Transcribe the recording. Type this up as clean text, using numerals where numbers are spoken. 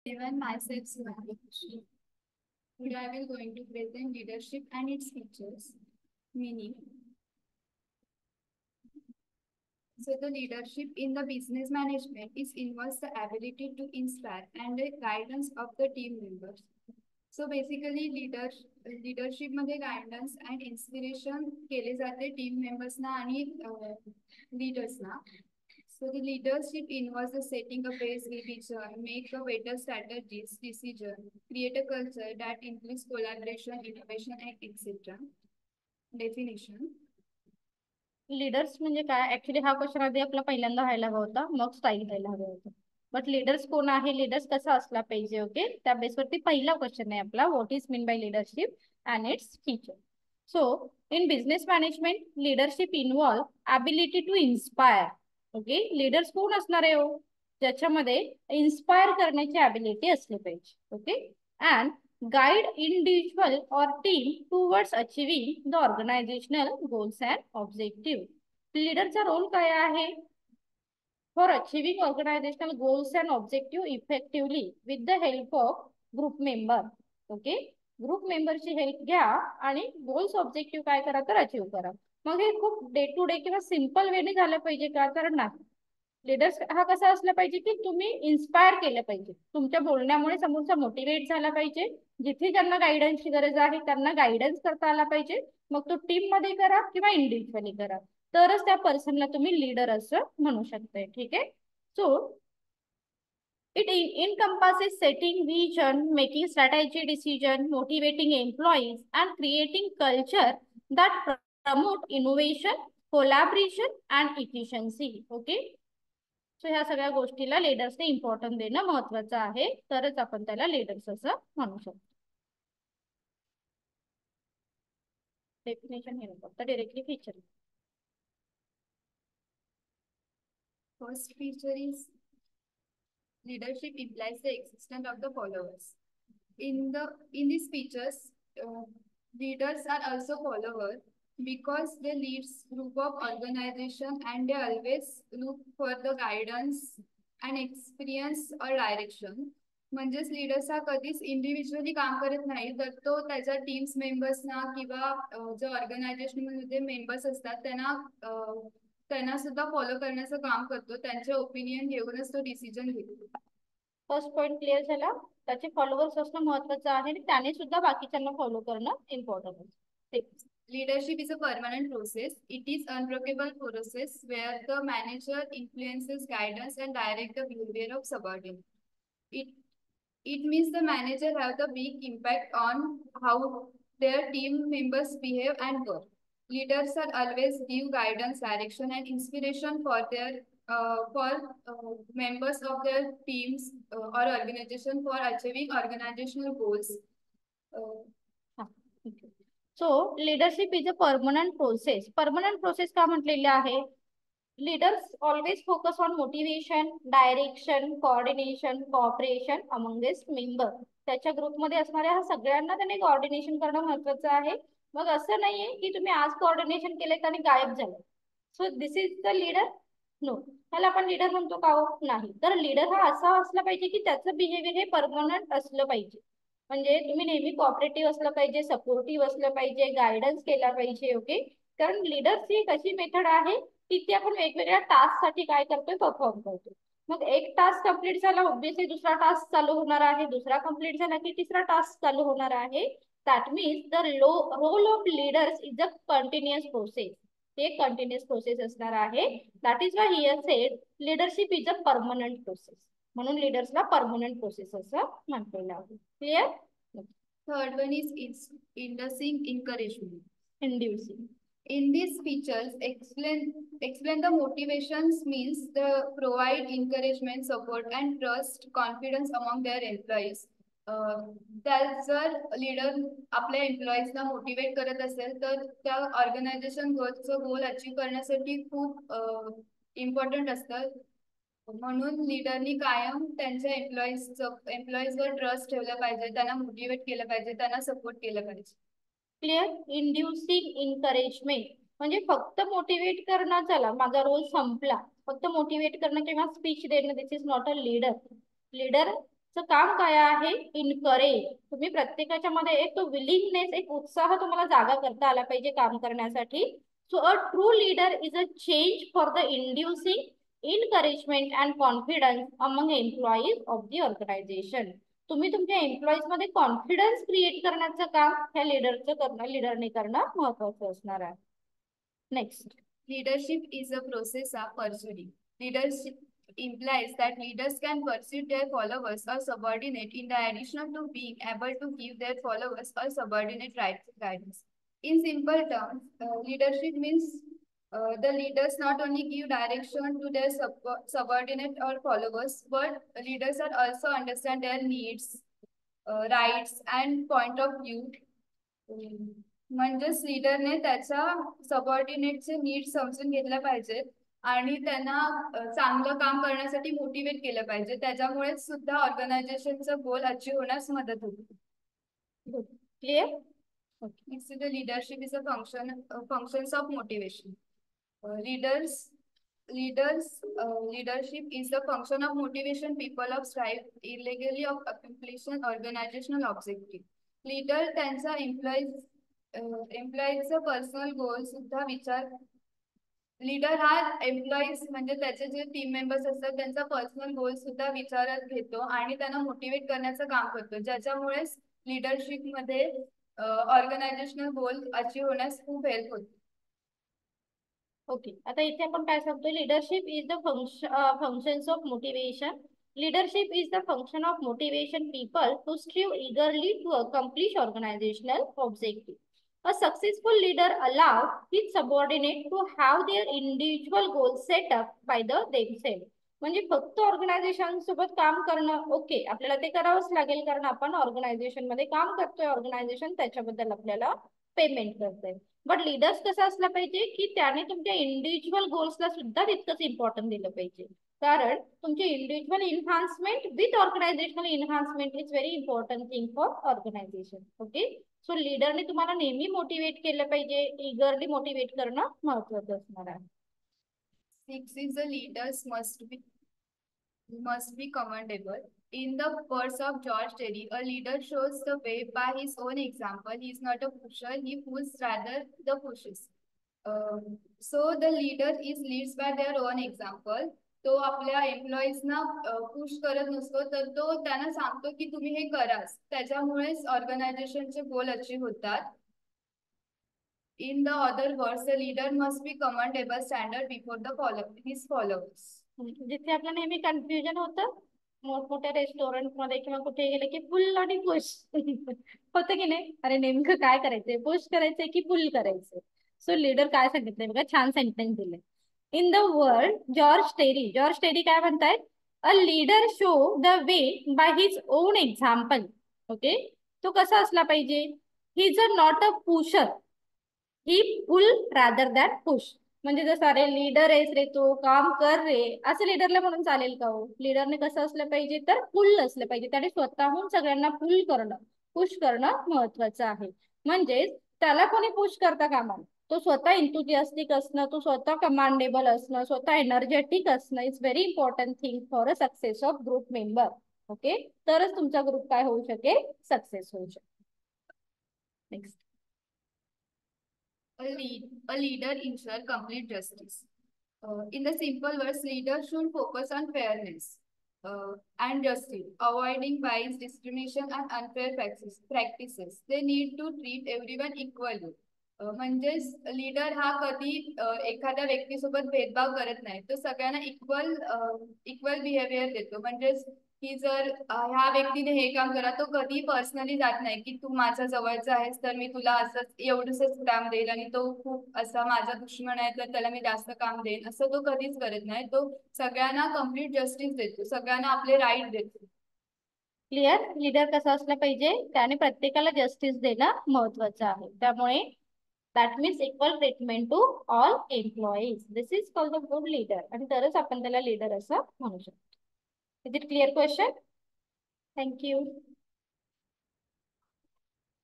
Even myself, Sonali. Today I will going to present leadership and its features. Meaning, so the leadership in the business management is involves the ability to inspire and the guidance of the team members. So basically, leadership मध्ये guidance and inspiration केले जाते team members ना आणि leaders ना. So the leadership involves the setting a base vision, make a better strategies, decision, create a culture that includes collaboration, innovation, and etc. Definition. Leaders म्हणजे काय? Actually हा question आधी आपला पहिल्यांदा व्हायला हवा होता, मग स्टाईल व्हायला हवा होता. बट लीडर्स कोण आहे, लीडर्स कसा असला पाहिजे? ओके, त्या बेसवरती पहिला क्वेश्चन आहे आपला, what is mean by leadership and its feature. So in business management leadership involve ability to inspire. Okay, leaders कोण असणार आहे हो? ज्याच्यामध्ये इन्स्पायर करण्याची ॲबिलिटी असली पाहिजे. Okay, and guide individual or team towards achieving the organizational goals and objective. लीडरचा role काय आहे? For achieving organizational goals and objective effectively with the help of group member. Okay, group मेंबरची help घ्या आणि goals objective काय करा तर achieve करा. मग हे खूप डे टू डे किंवा सिंपल वेने झालं पाहिजे का? तर नाही. लीडर्स हा कसा असला पाहिजे की तुम्ही इन्स्पायर केलं पाहिजे, तुमच्या बोलण्यामुळे समोरचा मोटिवेट झाला पाहिजे. जिथे ज्यांना गायडन्सची गरज आहे त्यांना गायडन्स करता आला पाहिजे. मग तो टीम मध्ये करा किंवा इंडिव्हिज्युअली करा, तरच त्या पर्सनला तुम्ही लीडर असं म्हणू शकताय. ठीक आहे. So it encompasses setting vision, making strategy decision, motivating employees, and creating culture that promote innovation, collaboration, and efficiency. Okay. So ह्या सगळ्या गोष्टीला लीडर्सने इम्पॉर्टन्स देणं महत्वाचं आहे, तरच आपण त्याला लीडर्स असं म्हणू शकतो. डेफिनेशन हे फक्त directly feature. First feature is leadership implies the existence of the followers. In these features, leaders are also followers because they leads group of organization and they always look for the guidance and experience or direction. म्हणजेच leaders हा कधीच individually काम करत नाही, तर तो त्याच्या teams मेंबर्सना किंवा जो ऑर्गनायझेशन मध्ये मेंबर्स असतात त्यांना सुद्धा फॉलो करण्याचं काम करतो. त्यांचे ओपिनियन घेऊनच तो डिसिजन घेतो. फर्स्ट पॉइंट क्लिअर झाला. त्याचे फॉलोअर्स असणं महत्वाचं आहे आणि त्याने सुद्धा बाकीच्यांना फॉलो करणं इम्पॉर्टंट आहे. Leadership is a permanent process. It is unbreakable process where the manager influences guidance and direct the behavior of subordinate. It means the manager have the big impact on how their team members behave and work. Leaders are always give guidance, direction, and inspiration for their members of their teams or organization for achieving organizational goals. So leadership is a permanent process. Permanent process का म्हटलेले आहे? Leaders always focus on motivation, direction, coordination, cooperation among this member. त्याच्या ग्रुपमध्ये असणाऱ्या ह्या सगळ्यांना त्याने coordination करणं महत्वाचं आहे. मग असं नाहीये की तुम्ही आज कोऑर्डिनेशन केलं आणि गायब झालं, so this is the leader. No, त्याला आपण लीडर म्हणतो का? नाही. तर लीडर हा असा असला पाहिजे की त्याचं बिहेवियर हे परमनंट असलं पाहिजे. म्हणजे तुम्ही नेहमी कॉपरेटिव्ह असलं पाहिजे, सपोर्टिव्ह असलं पाहिजे, गायडन्स केला पाहिजे. ओके, कारण लीडर्सची एक अशी मेथड आहे की ती आपण वेगवेगळ्या टास्क साठी काय करतोय, परफॉर्म करतो. मग एक टास्क कंप्लीट झाला, ऑब्विसली दुसरा टास्क चालू होणार आहे, दुसरा कंप्लीट झाला की तिसरा टास्क चालू होणार आहे. That means the role of leaders is a continuous process. हे कंटिन्युअस प्रोसेस असणार आहे. That is why here said leadership is a permanent process. म्हणून लीडर्सला परमनंट प्रोसेस असं म्हटलेलं आहे. Clear? Third one is inducing encouragement. Inducing. In these features, explain the motivations means the provide encouragement, support, and trust, confidence among their employees. जर leader आपल्या एम्प्लॉईजना motivate करत असेल तर त्या ऑर्गनायझेशन गोल अचीव करण्यासाठी खूप इम्पॉर्टंट असतं. म्हणून लीडरनी कायम त्यांच्या एम्प्लॉईजवर ट्रस्ट ठेवला पाहिजे, त्यांना मोटिवेट केलं पाहिजे, त्यांना सपोर्ट केलं पाहिजे. क्लिअर? इंड्युसिंग एन्करेजमेंट म्हणजे फक्त मोटिवेट करणं, चला माझा रोल संपला, फक्त मोटिवेट करणं किंवा स्पीच देणं, this is not a leader. Leader काम काय आहे? इनकरेज. तुम्ही प्रत्येकाच्या मध्ये एक तो विलिंगनेस, एक उत्साह तुम्हाला जागा करता आला पाहिजे काम करण्यासाठी. So a true leader is a change for the inducing encouragement and confidence among employees of the organization. तुम्ही तुमच्या एम्प्लॉईज मध्ये कॉन्फिडन्स क्रिएट करण्याचं काम ह्या लीडरने करणं महत्वाचं असणार आहे. Next. Leadership is a process of pursuing. Leadership implies that leaders can pursue their followers or subordinate in the addition to being able to give their followers or subordinate right guidance. In simple terms, leadership means the leaders not only give direction to their subordinate or followers, but leaders are also understand their needs, rights, and point of view. म्हणजेच लीडरने त्याच्या सबऑर्डिनेटचे need समजून घेतल्या पाहिजेत आणि त्यांना चांगलं काम करण्यासाठी मोटिवेट केलं पाहिजे. त्याच्यामुळे सुद्धा ऑर्गनायझेशनचा गोल अचीव होण्यास मदत होते. Clear? Next the leadership is a functions of motivation. Leadership is the function of motivation people of strive illegally of accomplishing organizational objective. Leader त्यांचा एम्प्लॉईजचा पर्सनल गोल सुद्धा विचार. लीडर हा एम्प्लॉईज म्हणजे त्याचे जे टीम मेंबर्स असतात त्यांचा पर्सनल गोल सुद्धा विचारात घेतो आणि त्यांना मोटिवेट करण्याचं काम करतो, ज्याच्यामुळे लीडरशिप मध्ये ऑर्गनायझेशनल गोल अचीव होण्यास खूप हेल्प होते. ओके, आता इथे आपण काय सांगतोय? Leadership is the functions of motivation. Leadership is the function of motivation people to strive eagerly to accomplish organizational objectives. A successful leader allows his subordinate to have their individual goals set up by themselves. म्हणजे फक्त organisation सोबत काम करणं okay, आपल्याला ते करावंच लागेल कारण आपण ऑर्गनायझेशन मध्ये काम करतोय, ऑर्गनायझेशन त्याच्याबद्दल आपल्याला पेमेंट करतोय. बट लीडर्स कसं असलं पाहिजे की त्याने तुमच्या इंडिव्हिज्युअल गोल्सला सुद्धा तितकंच इम्पॉर्टन्स दिलं पाहिजे, कारण तुमचे individual enhancement with organisational enhancement is very important thing for organisation. Okay, so लीडरने तुम्हाला नेहमी मोटिवेट केलं पाहिजे, इगरली मोटिवेट करणं महत्वाचं असणार आहे. 6 is the leaders must be commendable. In the words of George Terry, a leader shows the way by his own example. He is not a pusher, he pulls rather the pushes. So the leader leads by their own example. तो आपल्या एम्प्लॉईजना push करत नसतो, तर तो त्यांना सांगतो की तुम्ही हे कराच, त्याच्यामुळेच ऑर्गनायझेशनचे गोल अचीव होतात. In the other words, the leader must be commendable standard before his followers. जिथे आपलं नेहमी कन्फ्युजन होतं मोठमोठ्या रेस्टॉरंट मध्ये किंवा कुठे गेले की पुल आणि पुश होतं की नाही, अरे नेमकं काय करायचंय, पुश करायचंय की पुल करायचंय. सो लीडर काय सांगितलंय बघा, छान सेंटेन्स दिले. In the world George Terry काय म्हणतायत? A leader show the way by his own example. Okay, तो कसा असला पाहिजे? He is a not a pusher, he pull rather than push. म्हणजे जसं अरे लीडर आहेस रे तू, काम कर रे, असं लीडरला म्हणून चालेल का हो? लीडरने कसं असलं पाहिजे तर पुल असलं पाहिजे, त्याने स्वतःहून सगळ्यांना पुल करणं, पुश करणं महत्वाचं आहे. म्हणजेच त्याला कोणी पुश करता कामा नये, तो स्वतः इंथुजियास्टिक असणं, तो स्वतः कमांडेबल असणं, स्वतः एनर्जेटिक असणं is very important thing for a success of group member. Okay, तरच तुमचा ग्रुप काय होऊ शकेल? सक्सेस होऊ शकेल. Next. A leader ensures complete justice. In the simple words, leaders should focus on fairness and justice, avoiding bias, discrimination, and unfair practices. They need to treat everyone equally. म्हणजेच leader हा कधी एखाद्या व्यक्तीसोबत भेदभाव करत नाही, तो सगळ्यांना इक्वल बिहेवियर देतो. म्हणजेच की जर ह्या व्यक्तीने हे काम करा, तो कधी पर्सनली जात नाही की तू माझ्या जवळचा आहेस तर मी तुला असंच एवढंच काम देईल आणि तो खूप असा माझा दुश्मन आहे तर त्याला मी जास्त काम देईन, असं तो कधीच करत नाही. तो सगळ्यांना कम्प्लीट जस्टिस देतो, सगळ्यांना आपले राईट देतो. क्लिअर? लीडर कसा असला पाहिजे? त्याने प्रत्येकाला जस्टिस देणं महत्वाचं आहे. त्यामुळे that means equal treatment to all employees. This is called the good leader, आणि तरच आपण त्याला लीडर असं म्हणू शकतो. Is it clear question? Thank you.